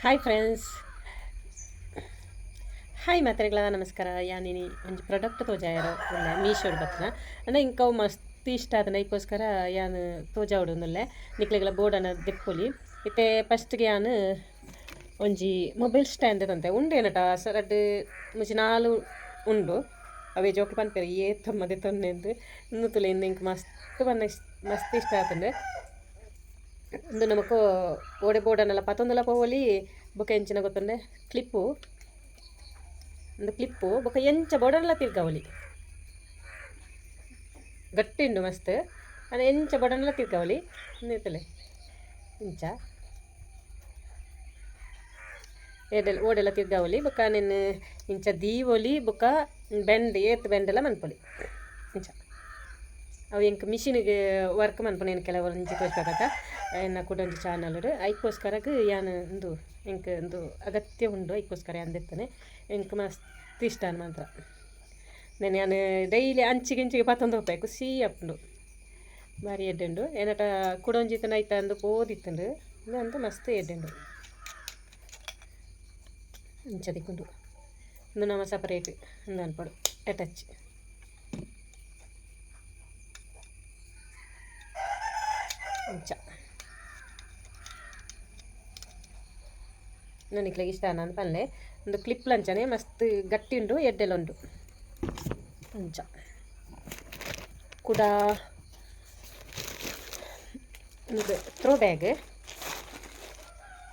Hi friends. Hi ಮಾತ್ರೆಗಳ ನಮಸ್ಕಾರ. ಯಾನಿನಿ ಒಂದು product ತೋಜಾಯರು ಒಳ್ಳೆ ಮೀಶೋಡ್ ಬತ್ತನ ಅನ್ನ ಇಂಕವು ಮಸ್ತ್ ಇಷ್ಟ ಆದನ ಇದಕ್ಕೋಸ್ಕರ ಯಾನು ತೋಜಾವಡುನಲ್ಲೇ ನಿಕ್ಲೆಗಳ ಬೋರ್ಡನ್ನು ದೆಪ್ಪೊಲಿ ಇತ್ತೆ ಫಸ್ಟ್ಗೆ ಯಾನು ಒಂಜಿ ಮೊಬೈಲ್ ಸ್ಟ್ಯಾಂಡ್ ತಂತೆ ಉಂಡು ಏನಟ ಸರಡ್ ಮುಂಚೆ ನಾಲು ಉಂಡು ಅವೇ ಜೋಕುಲು ಪನ್ಪೇರು ಏತಮ್ಮದೆ ತೊನ್ನೆಂದು ಇನ್ನು ತುಲೆಯಿಂದ ಇಂಕ ಮಸ್ತ್ ಬನ್ನ ಮಸ್ತ್ ಇಷ್ಟ ಆತಂಡೆ ಒಂದು ನಮಕು ಓಡೆ ಬೋರ್ಡನ್ನೆಲ್ಲ ಪತ್ತೊಂದೆಲ್ಲ ಪೋವಲಿ ಬೊಕ ಎಂಚಿನ ಗೊತ್ತಂಡೆ ಕ್ಲಿಪ್ಪು ಒಂದು ಕ್ಲಿಪ್ಪು ಬೊಕ ಎಂಚ ಬೋರ್ಡನ್ನೆಲ್ಲ ತಿರ್ಗಾವಲಿ ಗಟ್ಟಿಂಡು ಮಸ್ತ್ ಅದು ಎಂಚ ಬೋರ್ಡನ್ನೆಲ್ಲ ತಿರ್ಗಾವಲಿ ನೀತಲೆ ಇಂಚ ಓಡೆಲ್ಲ ತಿರ್ಗಾವಲಿ ಬೊಕ ನಿನ್ನ ಇಂಚ ದೀವೊಲಿ ಬೊಕ ಬೆಂಡ್ ಏತ್ ಬೆಂಡೆಲ್ಲ ಮನ್ಪೊಲಿ ಇಂಚ ಅವು ಎಂಕ್ ಮಿಷಿನಿಗೆ ವರ್ಕ್ ಮನ್ಪೊನ ಏನು ಕೆಲವರು ಇಂಚಿ ತೋರಿಸ್ಬೇಕಂತ ಎನ್ನ ಕೂಡ ಒಂದು ಚಾನಲ್ ಐಕೋಸ್ಕರಕ್ಕೆ ಯಾನು ಒಂದು ಎಂಕ್ ಒಂದು ಅಗತ್ಯ ಉಂಡು ಐಕೋಸ್ಕರ ಅಂದಿರ್ತಾನೆ ಎಂಕ್ ಮಸ್ತ್ ಇಷ್ಟ ಮಾತ್ರ ನಾನು ಡೈಲಿ ಅಂಚಿಗೆ ಪತ್ತೊಂದು ರೂಪಾಯಿ ಖುಷಿ ಅಪ್ಪುಂಡು ಭಾರಿ ಎಡ್ಡೆಂಡು ಏನಟ ಕುಡೊಂಜಿತನ ಐತ ಅಂದು ಓದಿತ್ತಂಡು ಇದಂತೂ ಮಸ್ತ್ ಎಡ್ಡೆಂಡು ಇಂಚದಿಕ್ಕೊಂಡು ಒಂದು ನಮ್ಮ ಸಪರೇಟ್ ಒಂದು ಅನ್ಪಡು ಅಟ್ಯಾಚ್ ಇಂಚ ನನಗೆ ಇಷ್ಟ ನಾನು ಪಲ್ಲೆ ಒಂದು ಕ್ಲಿಪ್ ಲಂಚನೆ ಮಸ್ತ್ ಗಟ್ಟಿ ಉಂಡು ಎಡ್ಡೆಲ್ಲ ಉಂಡು ಅಂಚ ಕೂಡ ಇದು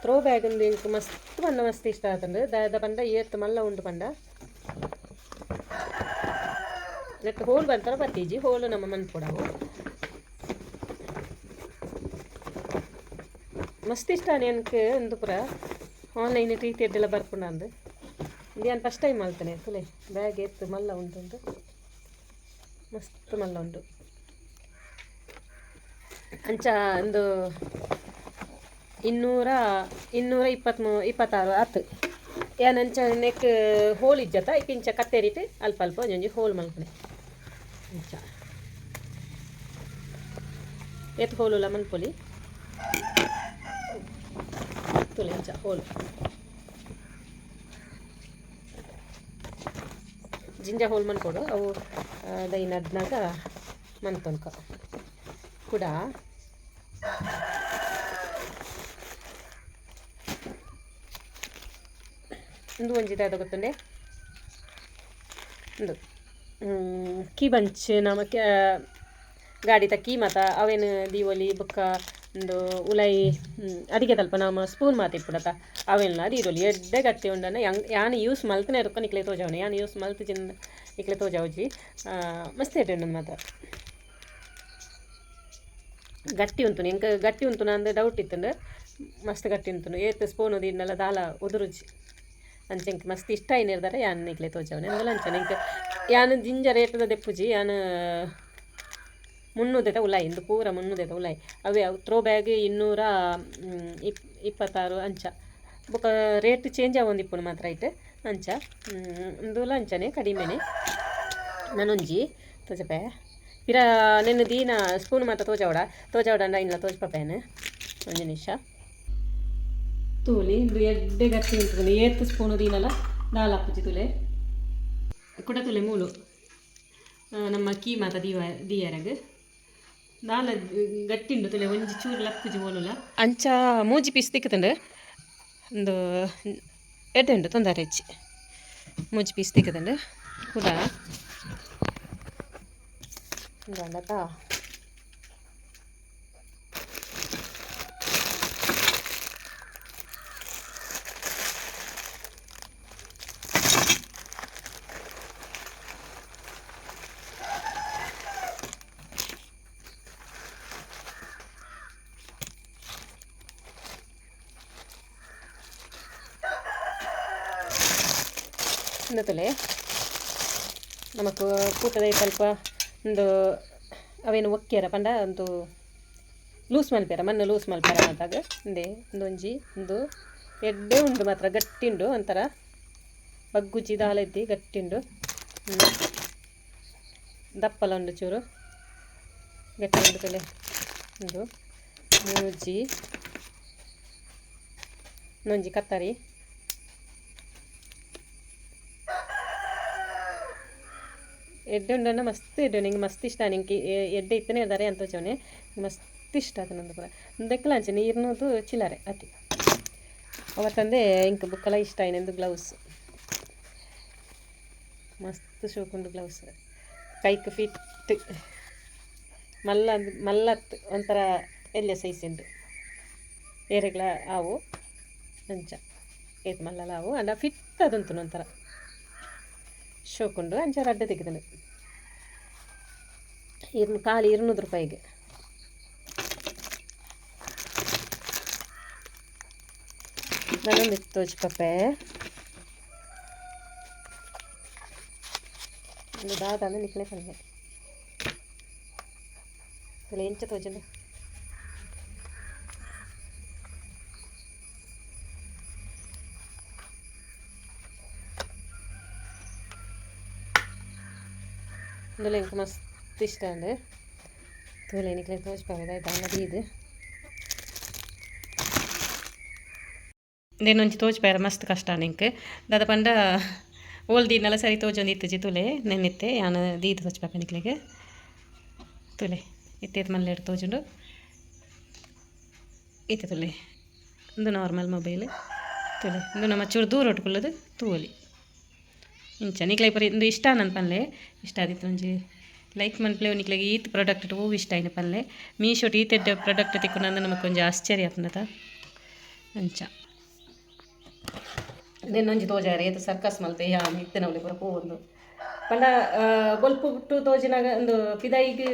ಥ್ರೋ ಬ್ಯಾಗ್ ಒಂದು ಇಂಕ ಮಸ್ತ್ ಪಂಡ ಮಸ್ತ್ ಇಷ್ಟ ಆತಂಡು ದಾದ ಪಂಡ ಏತ್ ಮಲ್ಲ ಉಂಡು ಪಂಡ ನೆಟ್ಟು ಹೋಲ್ ಬಂತಾರ ಬತ್ತೀಜಿ ಹೋಲು ನಮ್ಮ ಮನ್ಪುಡವು ಮಸ್ತ್ ಇಷ್ಟ ನನಗೆ ಒಂದು ಪುರ ಆನ್ಲೈನ್ ರೀತಿ ಎಡ್ಡೆಲ್ಲ ಬರ್ಪುಂಡು ಅಂದು ಇದು ನಾನು ಫಸ್ಟ್ ಟೈಮ್ ಮಾಡ್ತೇನೆ ತುಲೆ ಬ್ಯಾಗ್ ಎತ್ತು ಮಲ್ಲ ಉಂಟು ಮಸ್ತ್ ಮಲ್ಲ ಉಂಟು ಅಂಚ ಒಂದು 226 ಆತು ಏನಂಚ ನೆಕ್ ಹೋಲ್ ಇಜ್ಜತ್ತ ಇಂಚ ಕತ್ತೇರಿಟ್ಟು ಅಲ್ಪ ಅಲ್ಪ ಒಂಜೊಂಜಿ ಹೋಲ್ ಮಲ್ಪನೆ ಅಂಚ ಎತ್ತು ಹೋಲುಲ್ಲ ಮನ್ಪೊಲಿ ತುಲೆಂಚ ಹೋಲ್ ಜಿಂಜ ಹೋಲ್ ಮನ್ಕೊಡು ಅವು ದೈನ ಅದ್ನಾಗ ಮನ್ತೊನ್ಕ ಕೂಡ ಒಂದು ಒಂಜಿದಾದ ಗೊತ್ತುಂಡೆ ಒಂದು ಕೀ ಬಂಚ್ ನಮ್ಮ ಗಾಡಿ ಕೀ ಮಾತ ಅವೇನು ದೀವೊಲಿ ಬೊಕ್ಕ ಒಂದು ಉಲೈ ಅದಿಗೆ ತಲ್ಪ ನಮ್ಮ ಸ್ಪೂನ್ ಮಾತಿಪ್ಪುಡತ ಅವೆಲ್ಲ ದೀರೊಲಿ ಎಡ್ಡೆ ಗಟ್ಟಿ ಉಂಡನ ಯಾನು ಯೂಸ್ ಮಲ್ತನೇ ಇರ್ಕೊಂಡು ನಿಕ್ಲೆ ತೋಜಾವಣ ಯಾನು ಯೂಸ್ ಮಲ್ತು ಚಿಂದ ನಿಕ್ಲೆ ತೋಜಾವಜಿ ಮಸ್ತ್ ಎಡ್ಡೆ ಉಂಡು ಮಾತ್ರ ಗಟ್ಟಿ ಉಂಟು ನಿಂಗೆ ಗಟ್ಟಿ ಉಂಟು ನಂದು ಡೌಟ್ ಇತ್ತಂಡು ಮಸ್ತ್ ಗಟ್ಟಿ ಉಂಟು ಏತ್ ಸ್ಪೂನ್ ಇದನ್ನೆಲ್ಲ ದಾಲ ಉದುರುಜಿ ಅಂಚೆಂಕ್ ಮಸ್ತ್ ಇಷ್ಟ ಏನಿರ್ದಾರೆ ಯಾನು ನಿಕ್ಲೆ ತೋಜಾವಣ ಎಂದಲ್ಲ ಅಂಚೆ ನಿಂಗೆ ಯಾನು ಜಿಂಜ ರೇಟದ ದೆಪ್ಪುಜಿ ಯಾನು 300 ಉಲಾಯಿ ಇಂದು ಪೂರ 300 ಉಲಾಯಿ ಅವೇ ಥ್ರೋ ಬ್ಯಾಗ್ 226 ಅಂಚ ಬೊಕ ರೇಟ್ ಚೇಂಜ್ ಆಗೊಂದಿಪ್ಪುನು ಮಾತ್ರ ಐತೆ ಅಂಚ ಒಂದು ಅಂಚನೆ ಕಡಿಮೆನೆ ನಾನೊಂಜಿ ತೋಜಪೆ ಪಿರ ನೆನ್ನು ದೀನ ಸ್ಪೂನ್ ಮಾತ್ರ ತೋಜಾವಡ ಇಲ್ಲ ತೋಜಪೇನು ಒಂದು ನಿಮಿಷ ತೂಲಿ ಇದು ಎಡ್ಡೆ ಗಟ್ಟಿ ಉಂಟು ಏತ್ತು ಸ್ಪೂನು ದೀನಲ್ಲ ದಾಲಪ್ಪುಜಿ ತುಲೆ ಕುಡ ತುಲೆ ಮೂಲು ನಮ್ಮ ಕೀ ಮಾತ ದೀಯರಗ್ ದಾಲ ಗಟ್ಟಿ ಉಂಡು ತುಲೆ ಒಂಜಿ ಚೂರು ಲಪ್ಪುಜಿ ಮೂಲುಲ ಅಂಚ ಮೂಜಿ ಪೀಸ್ ತಿಕ್ಕತಂಡು ಒಂದು ಎಡ್ಡೆ ಉಂಡು ತೊಂದರೆ ಹೆಚ್ಚಿ ಮೂಜಿ ಪೀಸ್ ತಿಕ್ಕತಂಡು ಕೂಡ ಗಂಡತಾ ಇಂದತಲೆ ನಮಕ್ ಕೂಟದ ಸ್ವಲ್ಪ ಒಂದು ಅವೇನು ಒಕ್ಕ್ಯಾರ ಪಂಡ ಒಂದು ಲೂಸ್ ಮಲ್ಪೇರ ಮಣ್ಣು ಲೂಸ್ ಮಲ್ಪೇರ ಅಂತಾಗ ಹಿಂದೆ ಒಂದೊಂಜಿ ಒಂದು ಎಡ್ಡೆ ಉಂಡು ಮಾತ್ರ ಗಟ್ಟಿ ಉಂಡು ಒಂಥರ ಬಗ್ಗುಜಿ ದಾಲ ಇದ್ದಿ ಗಟ್ಟಿ ಉಂಡು ದಪ್ಪಲ ಉಂಡು ಚೂರು ಗಟ್ಟಿ ಉಂಡು ತಲೆ ಒಂದು ಮೂಜಿ ಒಂಜಿ ಕತ್ತರಿ ಎಡ್ಡೆ ಉಂಡನ್ನ ಮಸ್ತ್ ಎಡ್ಡೆ ನಿಂಗೆ ಮಸ್ತ್ ಇಷ್ಟ ನಿಂಗೆ ಎಡ್ಡೆ ಇತ್ತನೇ ಇದ್ದಾರೆ ಅಂತ ಚವನೆ ಮಸ್ತ್ ಇಷ್ಟ ಅದು ನಂದು ಪೂರ ದೆಕ್ಕಲ ಅಂಚೆ ನೀರ್ನದು ಚಿಲ್ಲರೆ ಅತಿ ಅವತ್ತಂದೆ ಇಂಕ ಬುಕ್ಕಲ ಇಷ್ಟ ಆಯ್ನೆಂದು ಗ್ಲೌಸ್ ಮಸ್ತ್ ಶೋಕುಂಡು ಗ್ಲೌಸ್ ಕೈಕ್ ಫಿಟ್ ಮಲ್ಲತ್ತು ಒಂಥರ ಎಲ್ಲೆ ಸೈಜ್ ಉಂಟು ಏರೆಗ್ಲ ಆವು ಅಂಚ ಏತ್ ಮಲ್ಲಲ ಆವು ಅಂಡ ಫಿಟ್ ಅದಂತು ಒಂಥರ ಶೋಕುಂಡು ಅಂಚ ಅಡ್ಡ ತೆಗೆದನು ಖಾಲಿ 200 ರೂಪಾಯಿಗೆ ನಾನೊಂದು ತೋಚ್ಪಪ್ಪೆ ಒಂದು ದಾದ ನಿಕ್ಲೆ ಪಲ್ಲೆ ಅಲ್ಲ ಎಂಚ ತೋಜಲು అందులో ఇంకా మస్తు ఇష్టం అండి తోలేనికి తోచిపోయేది అయితే అన్నది ఇది నేను నుంచి ತೋಚ್ಪಾರ ಮಸ್ತ್ ಕಷ್ಟ ನಿಂಗೆ ದಾದ ಪಂಡ ಓಲ್ದಿನೆಲ್ಲ ಸರಿ ತೋಜೊಂದು ತುಲೆ ನೆನ್ನಿತ್ತೆ ನಾನು ದೀದು ತೋಚ್ಪಾಪ ನಿಕ್ಲಿಗೆ ತುಲೆ ಇತ್ತೇತ್ ಮಲ್ಲೆ ತೋಜುಂಡು ಇತ್ತೆ ತುಲೆ ಒಂದು ನಾರ್ಮಲ್ ಮೊಬೈಲ್ ತುಲೆ ಒಂದು ನಮ್ಮ ಚೂರು ದೂರ ಒಟ್ಕೊಳ್ಳೋದು ತೂಲಿ ಇಂಚ ನಿಕ್ಲೆ ಪರಿ ಒಂದು ಇಷ್ಟ ನನ್ನ ಪಲ್ಲೆ ಇಷ್ಟ ಆದಿತ್ತು ಒಂಜಿ ಲೈಕ್ ಮನ್ಪ್ಲೆ ನಿಕ್ಲೆಗೆ ಈತ್ ಪ್ರಾಡಕ್ಟ್ ಹೂವು ಇಷ್ಟ ಆಯ್ನ ಪಲ್ಲೆ ಮೀಶೋಟ್ ಈತೆಡ್ಡೆ ಪ್ರಾಡಕ್ಟ್ ತಿಕ್ಕೊಂಡ ನಮಗೆ ಕೊಂಚ ಆಶ್ಚರ್ಯ ಆತನದ ಅಂಚ ನೆನ್ನೊಂಜಿ ತೋಜಾರೆ ಏತು ಸರ್ಕಸ್ ಮಲ್ತೆ ಯಾ ಮಿತ್ತನವಳಿ ಪೂರ ಪೋವೊಂದು ಪಂಡ ಬೊಲ್ಪು ಬಿಟ್ಟು ತೋಜಿನಾಗ ಒಂದು ಪಿದಾಯಿಗೆ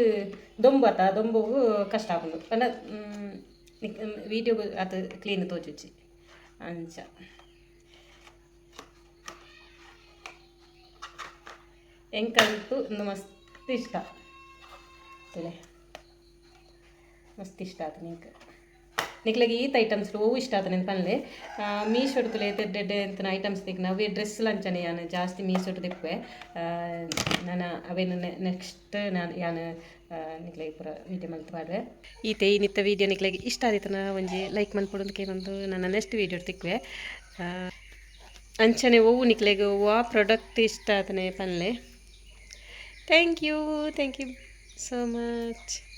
ದೊಂಬತ್ತ ದೊಂಬುಗು ಕಷ್ಟ ಆಗುಂಡು ಪಂಡ ವೀಡಿಯೋ ಅದು ಕ್ಲೀನ್ ತೋಜುಚ್ಚಿ ಅಂಚ ಎಂಕಂತೂ ಒಂದು ಮಸ್ತ್ ಇಷ್ಟ ತುಲೆ ಮಸ್ತ್ ಇಷ್ಟ ಆಯ್ತು ನಿಕ್ಲೆಗೆ ಈತ ಐಟಮ್ಸ್ ಹೂವು ಇಷ್ಟ ಆಯ್ತು ನೆನ್ ಪನ್ಲೆ ಮೀಶೋಡ್ ತುಲೆ ಎಡ್ಡೆ ಅಂತ ಐಟಮ್ಸ್ ತೆಗ್ನ ಅವೇ ಡ್ರೆಸ್ ಲಂಚನೆ ಯಾನು ಜಾಸ್ತಿ ಮೀಶೋಡ್ ತೆಪ್ಪೆ ನಾನು ಅವೇನು ನೆಕ್ಸ್ಟ್ ನಾನು ಯಾನು ನಿಕ್ಲೆಗೆ ಪೂರ ವೀಡಿಯೋ ಮಲ್ತುವಾಡ್ವೆ ಈತೆ ಈ ನಿತ್ತ ವೀಡಿಯೋ ನಿಕ್ಲೆಗೆ ಇಷ್ಟ ಆದಿತ್ತನ ಒಂಜಿ ಲೈಕ್ ಮನ್ಪೊಡೋದಕ್ಕೆ ಏನೊಂದು ನನ್ನ ನೆಕ್ಸ್ಟ್ ವೀಡಿಯೋ ತಿಕ್ವೆ ಅಂಚನೆ ಹೂವು ನಿಕ್ಲೆಗೆ ಹೂವು ಆ ಪ್ರಾಡಕ್ಟ್ ಇಷ್ಟ ಆತನೆ ಪನ್ಲೆ ಥ್ಯಾಂಕ್ ಯು so much.